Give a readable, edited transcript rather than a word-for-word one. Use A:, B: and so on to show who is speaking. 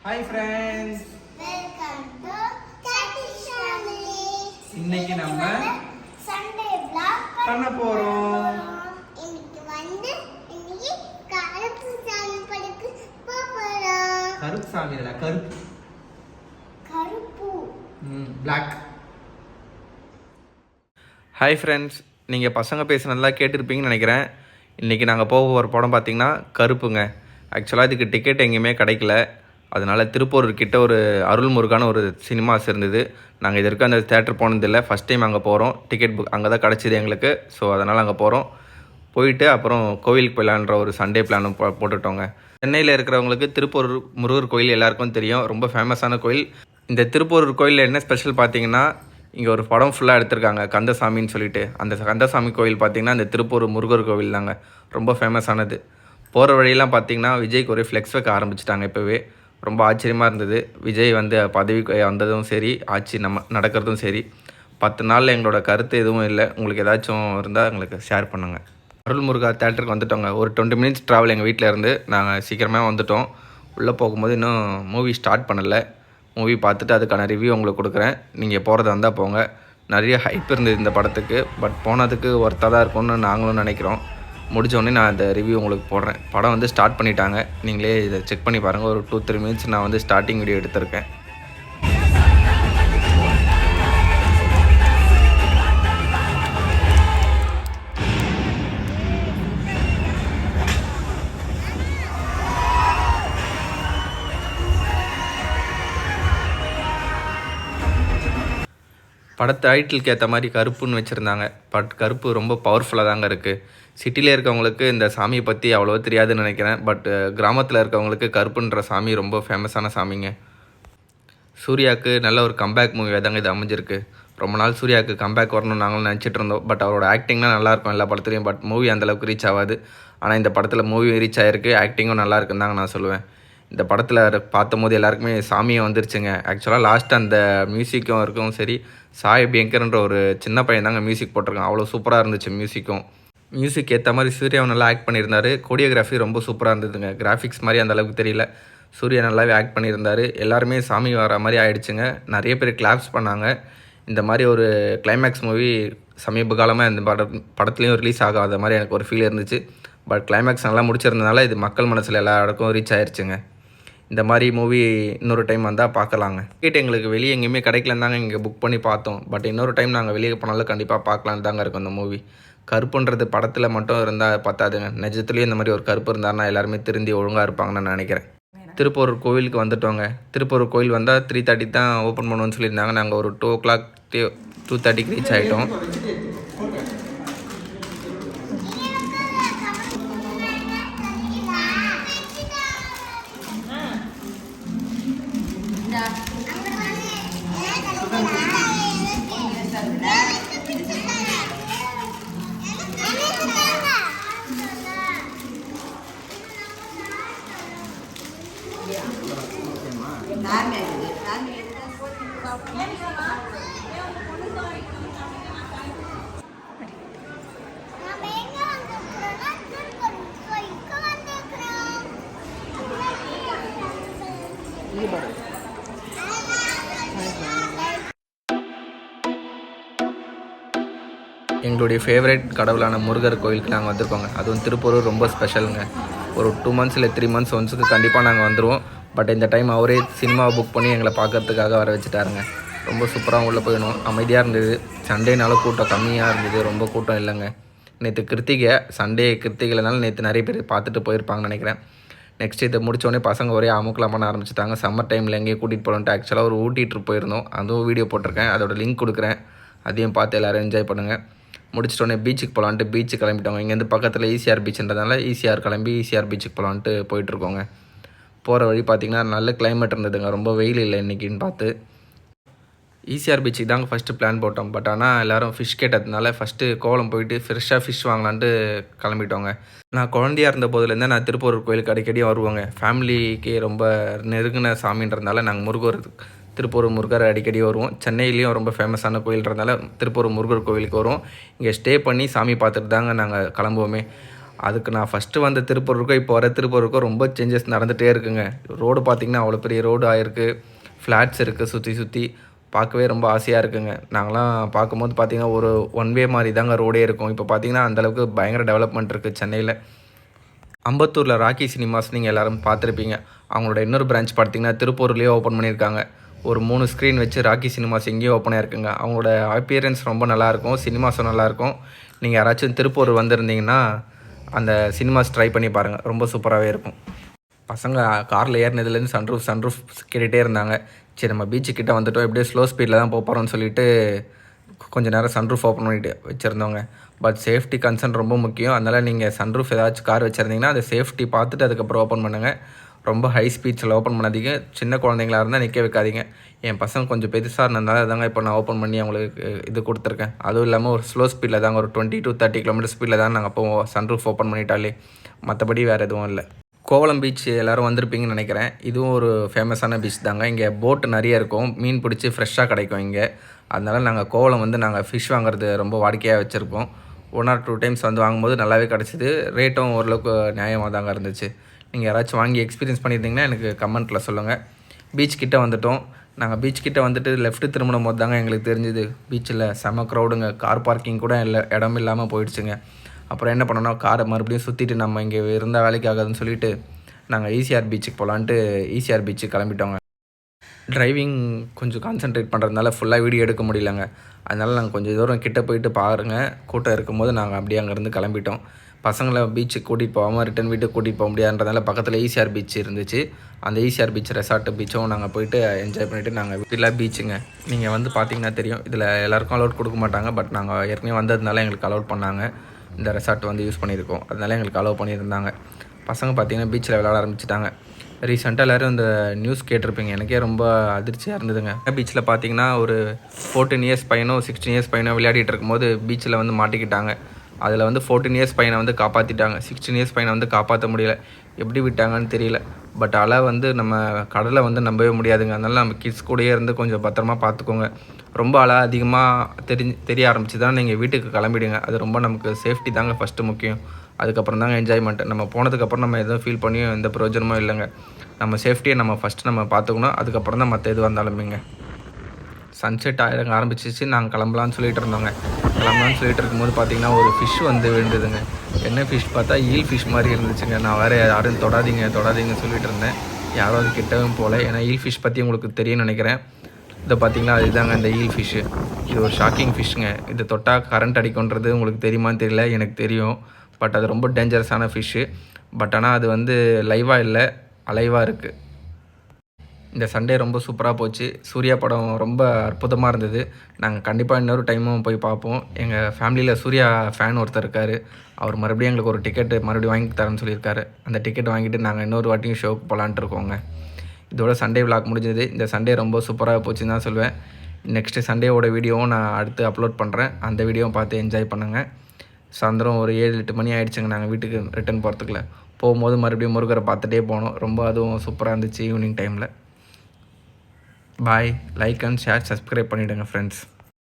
A: Hi friends,
B: welcome to Katie channel.
A: இன்னைக்கு நம்ம
B: Sunday vlog
A: பண்ண போறோம்.
B: இன்னைக்கு கருப்பு சாமி படத்துக்கு போறோம்.
A: கருப்பு சாமி இல்ல, கருப்பு பிளாக். ஹாய் ஃப்ரெண்ட்ஸ், நீங்கள் பசங்க பேசுனதெல்லாம் கேட்டிருப்பீங்கன்னு நினைக்கிறேன். இன்றைக்கி நாங்கள் போக போகிற படம் பார்த்திங்கன்னா கருப்புங்க. ஆக்சுவலாக இதுக்கு டிக்கெட் எங்கேயுமே கிடைக்கல. அதனால் திருப்பூர் கிட்ட ஒரு அருள்முருகான ஒரு சினிமாஸ் இருந்தது. நாங்கள் இதற்கு அந்த தேட்டர் போனதில்லை, ஃபஸ்ட் டைம் அங்கே போகிறோம். டிக்கெட் புக் அங்கே தான் கிடச்சிது எங்களுக்கு. ஸோ அதனால் அங்கே போகிறோம். போயிட்டு அப்புறம் கோவிலுக்கு போயிடலான்ற ஒரு சண்டே பிளானும் போட்டுட்டோங்க. சென்னையில் இருக்கிறவங்களுக்கு திருப்பூர் முருகர் கோயில் எல்லாருக்கும் தெரியும், ரொம்ப ஃபேமஸான கோயில். இந்த திருப்பூர் கோயிலில் என்ன ஸ்பெஷல் பார்த்தீங்கன்னா, இங்கே ஒரு படம் ஃபுல்லாக எடுத்திருக்காங்க கந்தசாமின்னு சொல்லிட்டு. அந்த கந்தசாமி கோயில் பார்த்திங்கன்னா இந்த திருப்பூர் முருகர் கோவில் தாங்க, ரொம்ப ஃபேமஸானது. போகிற வழியெல்லாம் பார்த்திங்கன்னா விஜய்க்கு ஒரு ஃப்ளெக்ஸ் வைக்க ஆரம்பிச்சிட்டாங்க. இப்போவே ரொம்ப ஆச்சரியமாக இருந்தது. விஜய் வந்து பதவி வந்ததும் சரி, ஆட்சி நடக்கிறதும் சரி. 10 நாளில் எங்களோட கருத்து எதுவும் இல்லை. உங்களுக்கு ஏதாச்சும் இருந்தால் எங்களுக்கு ஷேர் பண்ணுங்கள். அருள்முருகா தேட்டருக்கு வந்துட்டோங்க. ஒரு 20 மினிட்ஸ் ட்ராவல் எங்கள் வீட்டில் இருந்து. நாங்கள் சீக்கிரமாக வந்துட்டோம். உள்ளே போகும்போது இன்னும் மூவி ஸ்டார்ட் பண்ணலை. மூவி பார்த்துட்டு அதுக்கான ரிவ்யூ உங்களுக்கு கொடுக்குறேன். நீங்கள் போகிறதா இருந்தால் போங்க. நிறைய ஹைப் இருந்தது இந்த படத்துக்கு. பட் போனதுக்கு ஒர்த்தாக தான் இருக்கும்னு நாங்களும் நினைக்கிறோம். முடித்தோடனே நான் அந்த ரிவ்யூ உங்களுக்கு போடுறேன். படம் வந்து ஸ்டார்ட் பண்ணிட்டாங்க, நீங்களே இதை செக் பண்ணி பாருங்கள். ஒரு 2-3 மினிட்ஸ் நான் வந்து ஸ்டார்டிங் வீடியோ எடுத்திருக்கேன். படத்தை டைட்டிலுக்கு ஏற்ற மாதிரி கருப்புன்னு வச்சுருந்தாங்க. பட் கருப்பு ரொம்ப பவர்ஃபுல்லாக தாங்க இருக்குது. சிட்டியில் இருக்கவங்களுக்கு இந்த சாமியை பற்றி அவ்வளோவா தெரியாதுன்னு நினைக்கிறேன். பட் கிராமத்தில் இருக்கவங்களுக்கு கருப்புன்ற சாமி ரொம்ப ஃபேமஸான சாமிங்க. சூர்யாவுக்கு நல்ல ஒரு கம்பேக் மூவியாக தாங்க இது அமைஞ்சிருக்கு. ரொம்ப நாள் சூர்யாவுக்கு கம்பேக் வரணும்னு நாங்களும் நினச்சிட்டு இருந்தோம். பட் அவரோட ஆக்டிங்லாம் நல்லாயிருக்கும் எல்லா படத்துலையும். பட் மூவி அந்தளவுக்கு ரீச் ஆகாது. ஆனால் இந்த படத்தில் மூவி ரீச் ஆகிருக்கு, ஆக்டிங்கும் நல்லா இருக்குன்னு தாங்க நான் சொல்லுவேன். இந்த படத்தில் பார்த்தம்போது எல்லாருக்குமே சாமியை வந்துருச்சுங்க. ஆக்சுவலாக லாஸ்ட் அந்த மியூசிக்கும் இருக்கும் சரி, சாய் பியங்கர்ன்ற ஒரு சின்ன பையன் தாங்க மியூசிக் போட்டிருக்கான். அவ்வளோ சூப்பராக இருந்துச்சு மியூசிக்கும். மியூசிக் ஏற்ற மாதிரி சூர்யாவை நல்லா ஆக்ட் பண்ணியிருந்தார். கோரியோகிராஃபி ரொம்ப சூப்பராக இருந்ததுங்க. கிராஃபிக்ஸ் மாதிரி அந்தளவுக்கு தெரியல. சூர்யா நல்லாவே ஆக்ட் பண்ணியிருந்தார். எல்லாருமே சாமி வர மாதிரி ஆகிடுச்சுங்க. நிறைய பேர் கிளாப்ஸ் பண்ணாங்க. இந்த மாதிரி ஒரு கிளைமேக்ஸ் மூவி சமீப காலமாக இந்த படத்துலேயும் ரிலீஸ் ஆகாத மாதிரி எனக்கு ஒரு ஃபீல் இருந்துச்சு. பட் கிளைமேக்ஸ் நல்லா முடிச்சிருந்தனால இது மக்கள் மனசில் எல்லா இடக்கும் ரீச் ஆயிடுச்சுங்க. இந்த மாதிரி மூவி இன்னொரு டைம் வந்தால் பார்க்கலாங்க. டிக்கெட் எங்களுக்கு வெளியே எங்கேயுமே கிடைக்கலன்னு தாங்க இங்கே புக் பண்ணி பார்த்தோம். பட் இன்னொரு டைம் நாங்கள் வெளியே போனாலும் கண்டிப்பாக பார்க்கலான்னு தாங்க இருக்கும் இந்த மூவி. கருப்புன்றது படத்தில் மட்டும் இருந்தால் பார்த்தாதுங்க, நிஜத்துலேயும் இந்த மாதிரி ஒரு கருப்பு இருந்தாருன்னா எல்லாருமே திருந்தி ஒழுங்காக இருப்பாங்கன்னு நான் நினைக்கிறேன். திருப்பூர் கோவிலுக்கு வந்துட்டோங்க. திருப்பூர் கோவில் வந்தால் 3:30 தான் ஓப்பன் பண்ணுவோன்னு சொல்லியிருந்தாங்க. நாங்கள் ஒரு 2 o'clock 2:30க்கு ரீச் ஆகிட்டோம். எங்களுடைய ஃபேவரட் கடவுளான முருகர் கோயிலுக்கு நாங்கள் வந்திருக்கோங்க. அதுவும் திருப்பூர் ரொம்ப ஸ்பெஷலுங்க. ஒரு 2 months இல்லை 3 months ஒன்ஸுக்கு கண்டிப்பாக நாங்கள் வந்துடுவோம். பட் இந்த டைம் அவரே சினிமாவை புக் பண்ணி எங்களை பார்க்கறதுக்காக வர வச்சுட்டாருங்க. ரொம்ப சூப்பராக உள்ளே போயிடணும். அமைதியாக இருந்தது. சண்டேனாலும் கூட்டம் கம்மியாக இருந்தது, ரொம்ப கூட்டம் இல்லைங்க. நேற்று கிருத்திகை, சண்டே கிருத்திகைனால நேற்று நிறைய பேர் பார்த்துட்டு போயிருப்பாங்கன்னு நினைக்கிறேன். நெக்ஸ்ட் இதை முடித்தோடனே பசங்க ஒரே அமுக்கலாம் பண்ண ஆரம்பிச்சிட்டாங்க. சம்மர் டைமில் எங்கேயும் கூட்டிகிட்டு போகணுன்ட்டு ஆக்சுவலாக ஒரு ஊட்டி ட்ரிப் போயிருந்தோம். அதுவும் வீடியோ போட்டிருக்கேன், அதோட லிங்க் கொடுக்குறேன். அதையும் பார்த்து எல்லோரும் என்ஜாய் பண்ணுங்கள். முடிச்சிட்டோன்னே பீச்சுக்கு போகலான்ட்டு பீச்சு கிளம்பிட்டோங்க. இங்கேருந்து பக்கத்தில் ஈசிஆர் பீச்சுன்றதுனால ஈசிஆர் கிளம்பி ஈசிஆர் பீச்சுக்கு போகலான்ட்டு போயிட்டுருக்கோங்க. போகிற வழி பார்த்திங்கன்னா நல்ல கிளைமேட் இருந்ததுங்க, ரொம்ப வெயில் இல்லை இன்றைக்கின்னு பார்த்து. ஈசிஆர் பீச்சுக்கு தாங்க ஃபஸ்ட்டு பிளான் போட்டோம். பட் ஆனால் எல்லோரும் ஃபிஷ் கேட்டதுனால ஃபஸ்ட்டு கோவளம் போயிட்டு ஃப்ரெஷ்ஷாக ஃபிஷ் வாங்கலான்ட்டு கிளம்பிட்டோங்க. நான் குழந்தையாக இருந்த போதுலேருந்தே நான் திருப்பூர் கோயிலுக்கு அடிக்கடி வருவாங்க. ஃபேமிலிக்கு ரொம்ப நெருங்கின சாமின்றதுனால நாங்கள் முருகர் திருப்பூர் முருகர் அடிக்கடி வருவோம். சென்னையிலையும் ரொம்ப ஃபேமஸான கோயில்ன்றதுனால திருப்பூர் முருகர் கோவிலுக்கு வருவோம். இங்கே ஸ்டே பண்ணி சாமி பார்த்துட்டு தாங்க நாங்கள் கிளம்புவோமே. அதுக்கு நான் ஃபஸ்ட்டு வந்த திருப்பூருக்கும் இப்போ வர திருப்பூருக்கும் ரொம்ப சேஞ்சஸ் நடந்துகிட்டே இருக்குங்க. ரோடு பார்த்திங்கன்னா அவ்வளோ பெரிய ரோடு ஆயிருக்கு. ஃப்ளாட்ஸ் இருக்குது சுற்றி சுற்றி. பார்க்கவே ரொம்ப ஆசையாக இருக்குங்க. நாங்களாம் பார்க்கும்போது பார்த்திங்கன்னா ஒரு ஒன் வே மாதிரி தாங்க ரோடே இருக்கும். இப்போ பார்த்திங்கன்னா அந்தளவுக்கு பயங்கர டெவலப்மெண்ட் இருக்குது சென்னையில். அம்பத்தூரில் ராக்கி சினிமாஸ் நீங்கள் எல்லோரும் பார்த்துருப்பீங்க. அவங்களோட இன்னொரு பிரான்ச் பார்த்திங்கன்னா திருப்பூர்லேயே ஓப்பன் பண்ணியிருக்காங்க. ஒரு 3 ஸ்க்ரீன் வச்சு ராக்கி சினிமாஸ் எங்கேயும் ஓப்பன் ஆகிருக்குங்க. அவங்களோட அப்பியரன்ஸ் ரொம்ப நல்லாயிருக்கும், சினிமாஸும் நல்லாயிருக்கும். நீங்கள் யாராச்சும் திருப்பூர் வந்திருந்தீங்கன்னா அந்த சினிமாஸ் ட்ரை பண்ணி பாருங்கள், ரொம்ப சூப்பராகவே இருக்கும். பசங்க காரில் ஏறினதுலேருந்து சன்ரூஃப் கேட்டுகிட்டே இருந்தாங்க. சரி நம்ம பீச்சுக்கிட்ட வந்துட்டோம், எப்படியே ஸ்லோ ஸ்பீடில் தான் போகிறோம்னு சொல்லிட்டு கொஞ்சம் நேரம் சன்ரூஃப் ஓப்பன் பண்ணிட்டு வச்சுருந்தோங்க. பட் சேஃப்டி கன்சர்ன் ரொம்ப முக்கியம். அதனால் நீங்கள் சன்ரூஃப் ஏதாச்சும் கார் வச்சுருந்தீங்கன்னா அதை சேஃப்டி பார்த்துட்டு அதுக்கப்புறம் ஓப்பன் பண்ணுங்கள். ரொம்ப ஹை ஸ்பீட்ஸில் ஓப்பன் பண்ணாதீங்க. சின்ன குழந்தைங்களா இருந்தால் நிற்க வைக்காதீங்க. என் பசங்க கொஞ்சம் பெருசாக இருந்ததுனால தாங்க இப்போ நான் ஓப்பன் பண்ணி அவங்களுக்கு இது கொடுத்துருக்கேன். அதுவும் இல்லாமல் ஒரு ஸ்லோ ஸ்பீடில் தாங்க, ஒரு 20 to 30 km ஸ்பீடில் தான் நாங்கள் அப்போ சன்ரூஃப் ஓப்பன் பண்ணிட்டாலே, மற்றபடி வேறு எதுவும் இல்லை. கோவளம் பீச் எல்லோரும் வந்திருப்பீங்கன்னு நினைக்கிறேன். இதுவும் ஒரு ஃபேமஸான பீச் தாங்க. இங்கே போட்டு நிறைய இருக்கும், மீன் பிடிச்சி ஃப்ரெஷ்ஷாக கிடைக்கும் இங்கே. அதனால் நாங்கள் கோவளம் வந்து நாங்கள் ஃபிஷ் வாங்குறது ரொம்ப வாடிக்கையாக வச்சுருப்போம். 1 or 2 times வந்து வாங்கும்போது நல்லாவே கிடச்சிது. ரேட்டும் ஓரளவுக்கு நியாயமாக தாங்க இருந்துச்சு. நீங்கள் யாராச்சும் வாங்கி எக்ஸ்பீரியன்ஸ் பண்ணியிருந்தீங்கன்னா எனக்கு கமெண்ட்டில் சொல்லுங்கள். பீச் கிட்டே வந்துவிட்டோம். நாங்கள் பீச் கிட்டே வந்துட்டு லெஃப்ட்டு திரும்பின போது தாங்க எங்களுக்கு தெரிஞ்சுது பீச்சில் செம க்ரௌடுங்க. கார் பார்க்கிங் கூட இல்லை, இடம் இல்லாமல் போயிடுச்சுங்க. அப்புறம் என்ன பண்ணோன்னா காரை மறுபடியும் சுற்றிட்டு நம்ம இங்கே இருந்தால் வேலைக்கு ஆகாதுன்னு சொல்லிவிட்டு நாங்கள் ஈசிஆர் பீச்சுக்கு போகலான்ட்டு ஈசிஆர் பீச்சுக்கு கிளம்பிட்டோங்க. டிரைவிங் கொஞ்சம் கான்சென்ட்ரேட் பண்ணுறதுனால ஃபுல்லாக வீடியோ எடுக்க முடியலங்க. அதனால் நாங்கள் கொஞ்சம் தூரம் கிட்டே போயிட்டு பாருங்கள். கூட்டம் இருக்கும்போது நாங்கள் அப்படியே அங்கேருந்து கிளம்பிட்டோம். பசங்களை பீச்சுக்கு கூட்டிகிட்டு போகாமல் ரிட்டன் வீட்டுக்கு கூட்டிகிட்டு போக முடியாதுன்றதால பக்கத்தில் ஈசிஆர் பீச் இருந்துச்சு. அந்த ஈசிஆர் பீச் ரெசார்ட்டு பீச்சும் நாங்கள் போயிட்டு என்ஜாய் பண்ணிவிட்டு நாங்கள் வீட்டில் பீச்சுங்க. நீங்கள் வந்து பார்த்தீங்கன்னா தெரியும், இதில் எல்லாேருக்கும் அலோட் கொடுக்க மாட்டாங்க. பட் நாங்கள் ஏற்கனவே வந்ததுனால எங்களுக்கு அலோட் பண்ணாங்க. இந்த ரெசார்ட் வந்து யூஸ் பண்ணியிருக்கோம், அதனால எங்களுக்கு அலோவ் பண்ணியிருந்தாங்க. பசங்க பார்த்திங்கன்னா பீச்சில் விளையாட ஆரம்பிச்சிட்டாங்க. ரீசெண்டாக எல்லோரும் இந்த நியூஸ் கேட்டிருப்பீங்க, எனக்கே ரொம்ப அதிர்ச்சியாக இருந்ததுங்க. பீச்சில் பார்த்தீங்கன்னா ஒரு 14 years பையனோ 16 years பையனோ விளையாடிட்டு இருக்கும்போது பீச்சில் வந்து மாட்டிக்கிட்டாங்க. அதில் வந்து 14 years பையனை வந்து காப்பாற்றிட்டாங்க. 16 years பையனை வந்து காப்பாற்ற முடியல, எப்படி விட்டாங்கன்னு தெரியல. பட் அலை வந்து நம்ம கடலை வந்து நம்பவே முடியாதுங்க. அதனால் நம்ம கிட்ஸ் கூடயே இருந்து கொஞ்சம் பத்திரமா பார்த்துக்கோங்க. ரொம்ப அலை அதிகமாக தெரிய ஆரம்பிச்சு தான் நீங்கள் வீட்டுக்கு கிளம்பிடுங்க. அது ரொம்ப நமக்கு சேஃப்டி தாங்க ஃபஸ்ட்டு முக்கியம். அதுக்கப்புறம் தாங்க என்ஜாய்மெண்ட். நம்ம போனதுக்கப்புறம் நம்ம எதுவும் ஃபீல் பண்ணியும் எந்த பிரயோஜனமும் இல்லைங்க. நம்ம சேஃப்டியை நம்ம ஃபஸ்ட்டு நம்ம பார்த்துக்கணும். அதுக்கப்புறம் தான் மற்ற எதுவாக இருந்தாலுமேங்க. சன்செட் ஆரம்பிச்சிச்சு. நாங்கள் கிளம்பலான்னு சொல்லிட்டு இருந்தோங்க. கிளம்பலான்னு சொல்லிட்டு இருக்கும்போது பார்த்திங்கன்னா ஒரு ஃபிஷ் வந்து விழுந்ததுங்க. என்ன ஃபிஷ் பார்த்தா ஈல் ஃபிஷ் மாதிரி இருந்துச்சுங்க. நான் வேறு யாரும் தொடாதீங்கன்னு சொல்லிட்டு இருந்தேன். யாரும் அது கிட்டவும் போகல. ஏன்னா ஈல் ஃபிஷ் பற்றி உங்களுக்கு தெரியும்னு நினைக்கிறேன். இதை பார்த்திங்கன்னா அதுதாங்க இந்த ஈல் ஃபிஷ்ஷு. இது ஒரு ஷாக்கிங் ஃபிஷ்ஷுங்க. இதை தொட்டால் கரண்ட் அடிக்குன்றது உங்களுக்கு தெரியுமான்னு தெரியல, எனக்கு தெரியும். பட் அது ரொம்ப டேஞ்சரஸான ஃபிஷ்ஷு. பட் ஆனால் அது வந்து லைவாக இல்லை, அலைவாக இருக்குது. இந்த சண்டே ரொம்ப சூப்பராக போச்சு. சூர்யா படம் ரொம்ப அற்புதமாக இருந்தது. நாங்கள் கண்டிப்பாக இன்னொரு டைமும் போய் பார்ப்போம். எங்கள் ஃபேமிலியில் சூர்யா ஃபேன் ஒருத்தர் இருக்கார். அவர் மறுபடியும் எங்களுக்கு ஒரு டிக்கெட்டு மறுபடியும் வாங்கி தரேன்னு சொல்லியிருக்காரு. அந்த டிக்கெட் வாங்கிட்டு நாங்கள் இன்னொரு வாட்டியும் ஷோக்கு போகலான்ட்டு இருக்கோங்க. இதோட சண்டே விளாக் முடிஞ்சது. இந்த சண்டே ரொம்ப சூப்பராக போச்சுன்னு தான் சொல்லுவேன். நெக்ஸ்ட்டு சண்டேவோட வீடியோவும் நான் அடுத்து அப்லோட் பண்ணுறேன். அந்த வீடியோவும் பார்த்து என்ஜாய் பண்ணுங்கள். சாயந்தரம் ஒரு 7-8 மணி ஆகிடுச்சுங்க நாங்கள் வீட்டுக்கு ரிட்டன் போகிறதுக்குள்ள. போகும்போது மறுபடியும் முருகரை பார்த்துட்டே போனோம். ரொம்ப அதுவும் சூப்பராக இருந்துச்சு ஈவினிங் டைமில். பாய். லைக் அண்ட் ஷேர் சப்ஸ்கிரைப் பண்ணிவிடுங்க ஃப்ரெண்ட்ஸ்.